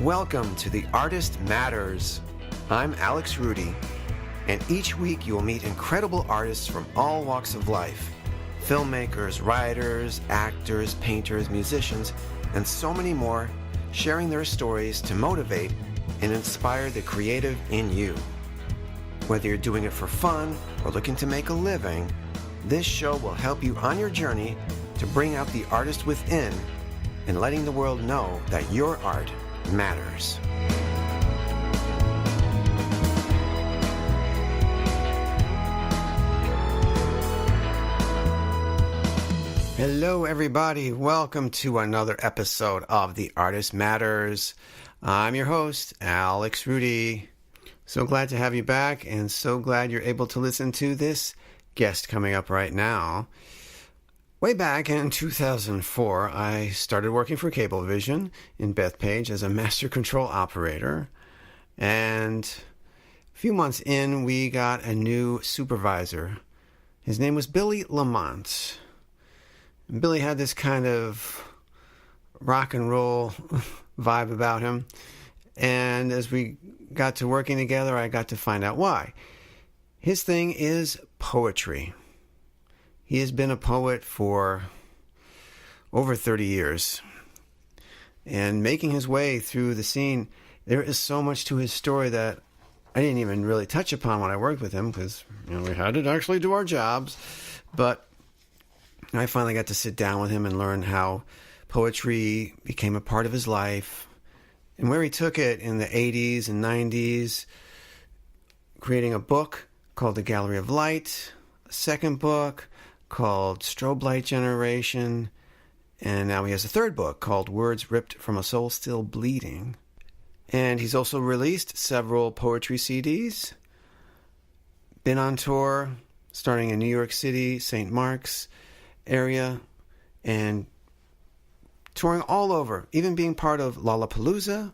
Welcome to The Artist Matters. I'm Alex Rudy, and each week you will meet incredible artists from all walks of life. Filmmakers, writers, actors, painters, musicians, and so many more, sharing their stories to motivate and inspire the creative in you. Whether you're doing it for fun or looking to make a living, this show will help you on your journey to bring out the artist within and letting the world know that your art matters. Hello, everybody. Welcome to another episode of The Artist Matters. I'm your host, Alex Rudy. So glad to have you back, and so glad you're able to listen to this guest coming up right now. Way back in 2004, I started working for Cablevision in Bethpage as a master control operator. And a few months in, we got a new supervisor. His name was Billy Lamont. Billy had this kind of rock and roll vibe about him. And as we got to working together, I got to find out why. His thing is poetry. He has been a poet for over 30 years. And making his way through the scene, there is so much to his story that I didn't even really touch upon when I worked with him because we had to actually do our jobs. But I finally got to sit down with him and learn how poetry became a part of his life and where he took it in the 80s and 90s, creating a book called The Gallery of Light, a second book called Strobe Light Generation, and now he has a third book called Words Ripped from a Soul Still Bleeding. And he's also released several poetry CDs, been on tour, starting in New York City, St. Mark's area, and touring all over, even being part of Lollapalooza,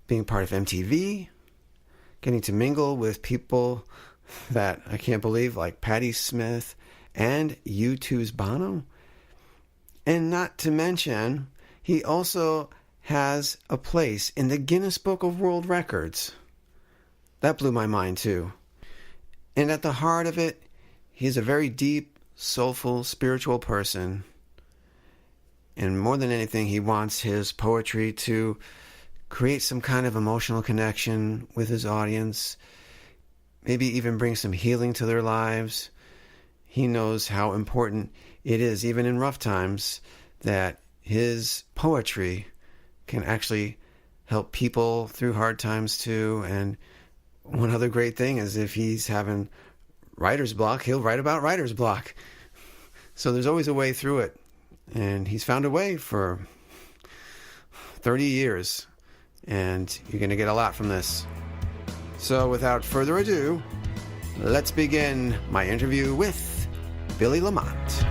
being part of MTV, getting to mingle with people that I can't believe, like Patti Smith and U2's Bono. And not to mention, he also has a place in the Guinness Book of World Records. That blew my mind too. And at the heart of it, he's a very deep, soulful, spiritual person. And more than anything, he wants his poetry to create some kind of emotional connection with his audience, maybe even bring some healing to their lives. He knows how important it is, even in rough times, that his poetry can actually help people through hard times too. And one other great thing is if he's having writer's block, he'll write about writer's block. So there's always a way through it. And he's found a way for 30 years. And you're going to get a lot from this. So without further ado, let's begin my interview with Billy Lamont.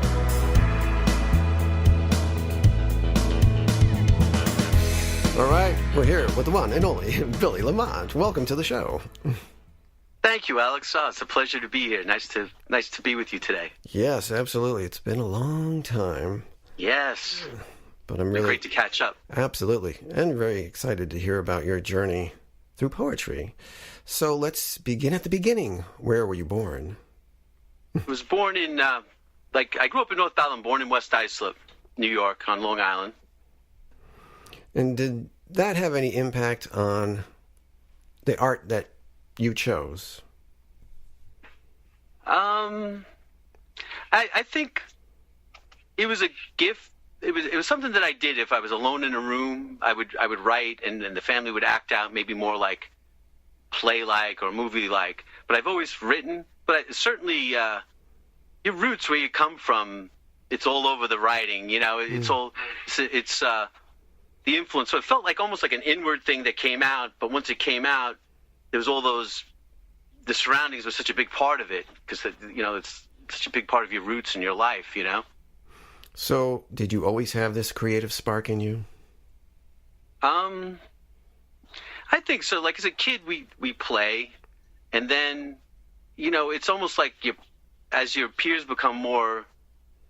All right, we're here with the one and only Billy Lamont. Welcome to the show. Thank you, Alex. It's a pleasure to be here. Nice to be with you today. Yes, absolutely. It's been a long time. Yes. But I'm really great to catch up. Absolutely. And very excited to hear about your journey through poetry. So let's begin at the beginning. Where were you born? I was born in, I grew up in North Island, born in West Islip, New York, on Long Island. And did that have any impact on the art that you chose? I think it was a gift. It was something that I did. If I was alone in a room, I would write, and then the family would act out, maybe more like play-like or movie-like. But I've always written. But certainly, your roots, where you come from, it's all over the writing. It's the influence. So it felt like almost like an inward thing that came out. But once it came out, there was all those. The surroundings were such a big part of it because it's such a big part of your roots in your life. So, did you always have this creative spark in you? I think so. Like as a kid, we play, and then, it's almost like as your peers become more,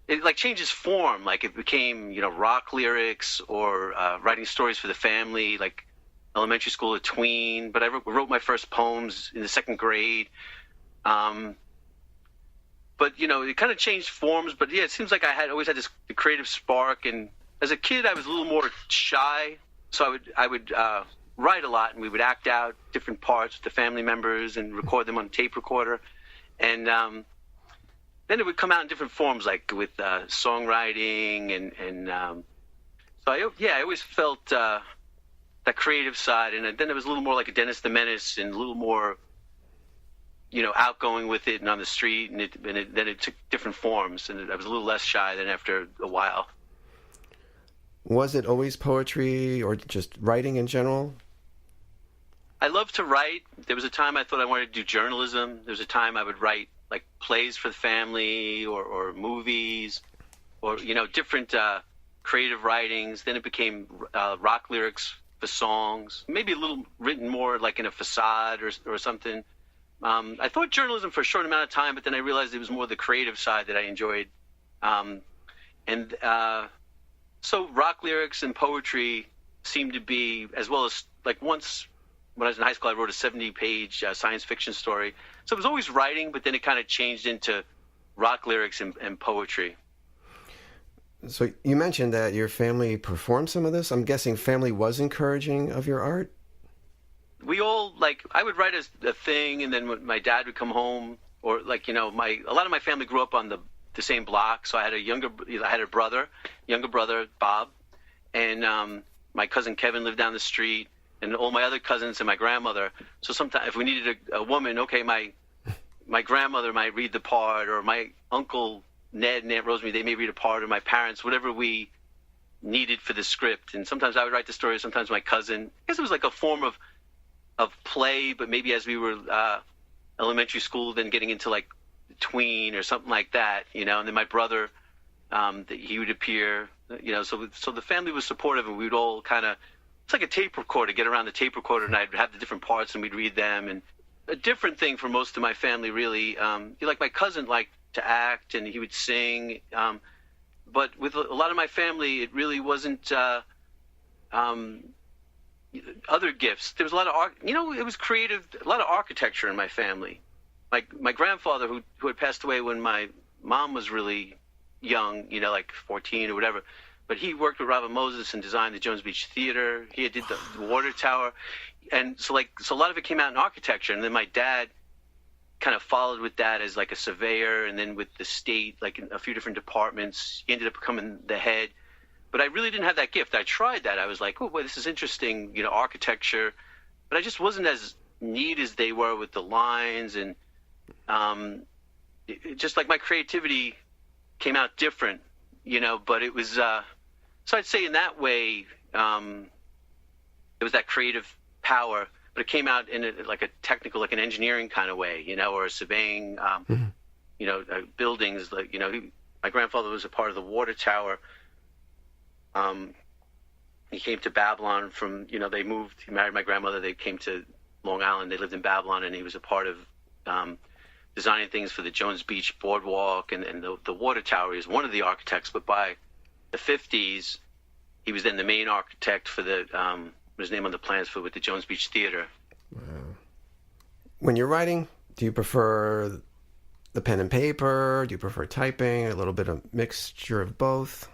it like changes form. Like it became, rock lyrics or writing stories for the family, like elementary school, a tween, but I wrote my first poems in the second grade. But, it kind of changed forms. But, yeah, it seems like I had always had this creative spark. And as a kid, I was a little more shy. So I would write a lot, and we would act out different parts with the family members and record them on a tape recorder. And then it would come out in different forms, like with songwriting. So, I always felt that creative side. And then it was a little more like a Dennis the Menace and a little more outgoing with it and on the street, and then it took different forms, and I was a little less shy than after a while. Was it always poetry or just writing in general? I love to write. There was a time I thought I wanted to do journalism. There was a time I would write like plays for the family or movies or, different creative writings. Then it became rock lyrics for songs, maybe a little written more like in a facade or something. I thought journalism for a short amount of time, but then I realized it was more the creative side that I enjoyed. So rock lyrics and poetry seemed to be, as well as like once when I was in high school, I wrote a 70-page science fiction story. So it was always writing, but then it kind of changed into rock lyrics and poetry. So you mentioned that your family performed some of this. I'm guessing family was encouraging of your art? We all, I would write a thing, and then when my dad would come home, or a lot of my family grew up on the same block. So I had a younger brother, Bob, and my cousin Kevin lived down the street, and all my other cousins and my grandmother. So sometimes if we needed a woman, okay, my grandmother might read the part, or my uncle Ned and Aunt Rosemary, they may read a part, or my parents, whatever we needed for the script. And sometimes I would write the story, sometimes my cousin. I guess it was like a form of play, but maybe as we were elementary school, then getting into like tween or something like that, and then my brother, he would appear, so the family was supportive, and we would all it's like a tape recorder, get around the tape recorder, and I'd have the different parts and we'd read them. And a different thing for most of my family, really, like my cousin liked to act and he would sing, but with a lot of my family, it really wasn't other gifts. There was a lot of art, it was creative, a lot of architecture in my family. My grandfather, who had passed away when my mom was really young, like 14 or whatever, but he worked with Robert Moses and designed the Jones Beach Theater. He did the water tower. And so a lot of it came out in architecture. And then my dad kind of followed with that as like a surveyor, and then with the state, like in a few different departments. He ended up becoming the head. But I really didn't have that gift. I tried that. I was like, oh, boy, this is interesting, architecture. But I just wasn't as neat as they were with the lines. And just like my creativity came out different, but it was, so I'd say in that way, it was that creative power, but it came out in like a technical, like an engineering kind of way, or a surveying, buildings. Like, my grandfather was a part of the water tower. He came to Babylon from, they moved, he married my grandmother. They came to Long Island. They lived in Babylon, and he was a part of designing things for the Jones Beach Boardwalk and the water tower. He was one of the architects, but by the 50s, he was then the main architect for his name on the plans with the Jones Beach Theater. Wow. When you're writing, do you prefer the pen and paper? Do you prefer typing? A little bit of mixture of both?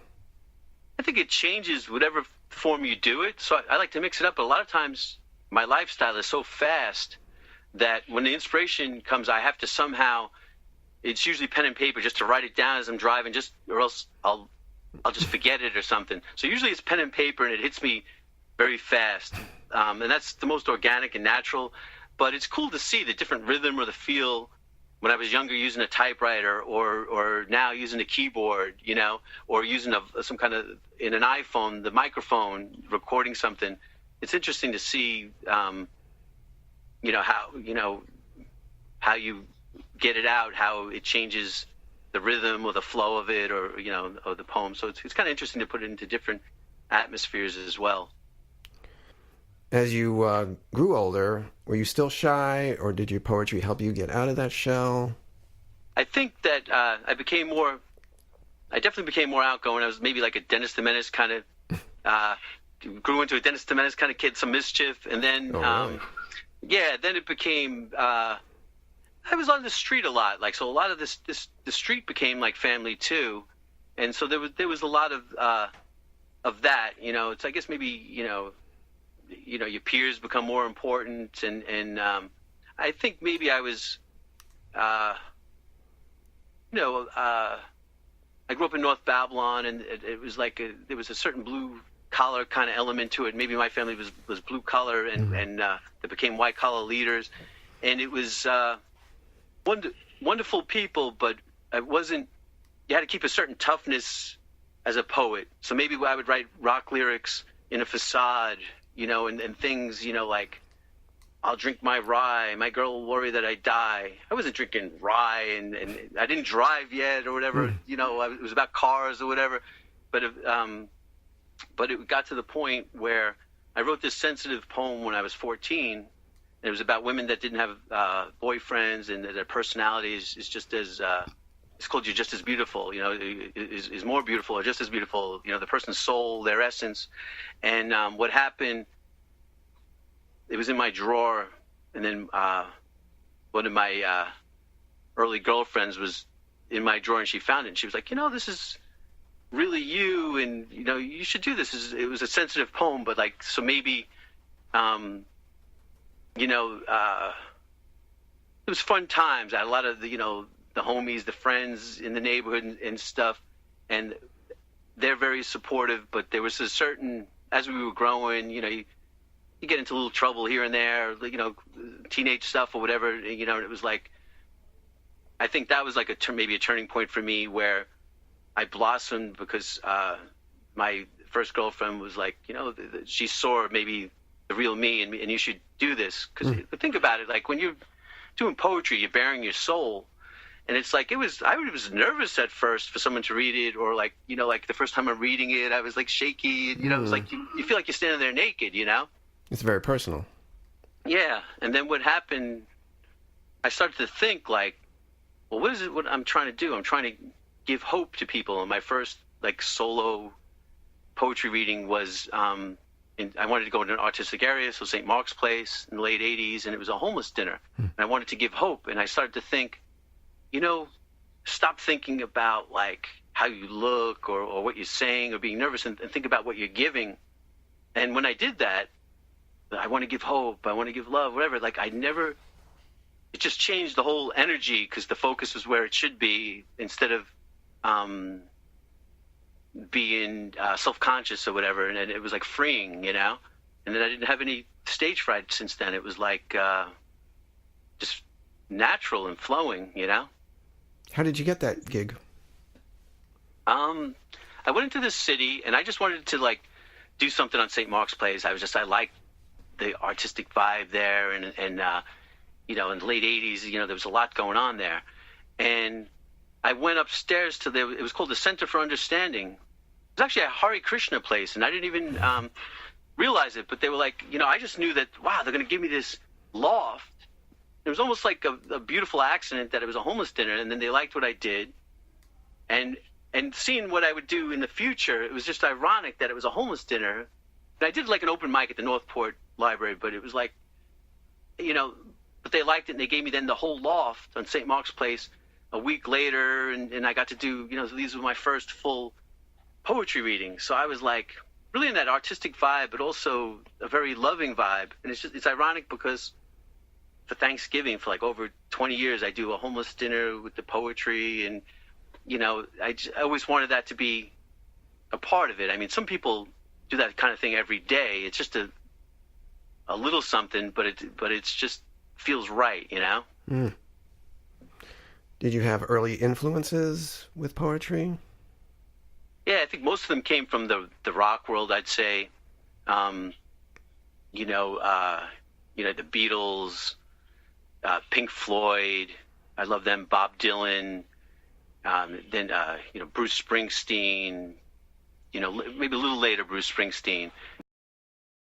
I think it changes whatever form you do it. So I like to mix it up. But a lot of times my lifestyle is so fast that when the inspiration comes, I have to somehow, it's usually pen and paper just to write it down as I'm driving, or else I'll just forget it or something. So usually it's pen and paper, and it hits me very fast. And that's the most organic and natural. But it's cool to see the different rhythm or the feel when I was younger using a typewriter, or now using a keyboard, or using some kind of, in an iPhone, the microphone, recording something. It's interesting to see, how you get it out, how it changes the rhythm or the flow of it, or the poem. So it's kind of interesting to put it into different atmospheres as well. As you grew older, were you still shy, or did your poetry help you get out of that shell? I think that I definitely became more outgoing. I was maybe like a Dennis the Menace kind of grew into a Dennis the Menace kind of kid, some mischief, and then really? then it became. I was on the street a lot, like, so a lot of the street became like family too, and so there was a lot of that, you know. It's, I guess, maybe, you know, your peers become more important, and I think maybe I was, I grew up in North Babylon, and it was like there was a certain blue collar kind of element to it. Maybe my family was blue collar, and they became white collar leaders, and it was wonderful people, but it wasn't. You had to keep a certain toughness as a poet. So maybe I would write rock lyrics in a facade, you know, and things, you know, like, I'll drink my rye, my girl will worry that I die. I wasn't drinking rye, and I didn't drive yet or whatever, you know. It was about cars or whatever. But it got to the point where I wrote this sensitive poem when I was 14. And it was about women that didn't have boyfriends, and their personalities is just as it's called You're Just As Beautiful, you know, is more beautiful or just as beautiful, you know, the person's soul, their essence. And what happened, it was in my drawer, and then one of my early girlfriends was in my drawer, and she found it, and she was like, you know, this is really you, and, you know, you should do this. It was a sensitive poem, but, like, so maybe you know, it was fun times. I had a lot of the homies, the friends in the neighborhood and stuff, and they're very supportive. But there was a certain, as we were growing, you know, you get into a little trouble here and there, you know, teenage stuff or whatever, you know. And it was like, I think that was like maybe a turning point for me, where I blossomed, because my first girlfriend was like, you know, she saw maybe the real me, and you should do this. Because think about it, like, when you're doing poetry, you're bearing your soul, and it's like, I was nervous at first for someone to read it, or, like, you know, like the first time I'm reading it, I was like shaky, and, you know, it was like you feel like you're standing there naked, you know. It's very personal. Yeah, and then what happened, I started to think, like, well, what I'm trying to do? I'm trying to give hope to people. And my first, like, solo poetry reading was I wanted to go into an artistic area, so St. Mark's Place in the late 80s, and it was a homeless dinner. And I wanted to give hope, and I started to think, you know, stop thinking about, like, how you look or what you're saying or being nervous, and think about what you're giving. And when I did that, I want to give hope, I want to give love, whatever, like, it just changed the whole energy, because the focus was where it should be, instead of being self-conscious or whatever, and it was like freeing, you know. And then I didn't have any stage fright since then. It was like just natural and flowing, you know. How did you get that gig? I went into this city, and I just wanted to, like, do something on St. Mark's Place. I liked the artistic vibe there, and you know, in the late 80s, you know, there was a lot going on there. And I went upstairs to it was called the Center for Understanding. It was actually a Hare Krishna place, and I didn't even realize it, but they were like, you know, I just knew that, wow, they're going to give me this loft. It was almost like a beautiful accident that it was a homeless dinner, and then they liked what I did. And seeing what I would do in the future, it was just ironic that it was a homeless dinner. And I did, like, an open mic at the Northport Library, but it was like, you know, but they liked it, and they gave me then the whole loft on St. Mark's Place a week later, and I got to do, you know, these were my first full poetry readings. So I was, like, really in that artistic vibe, but also a very loving vibe. And it's ironic, because for Thanksgiving, for like over 20 years, I do a homeless dinner with the poetry, and, you know, I always wanted that to be a part of it. I mean, some people do that kind of thing every day. It's just a little something, but it's just feels right, you know. Did you have early influences with poetry? Yeah, I think most of them came from the rock world, I'd say. You know, the Beatles, Pink Floyd. I love them. Bob Dylan. Then you know, Bruce Springsteen. You know, maybe a little later, Bruce Springsteen.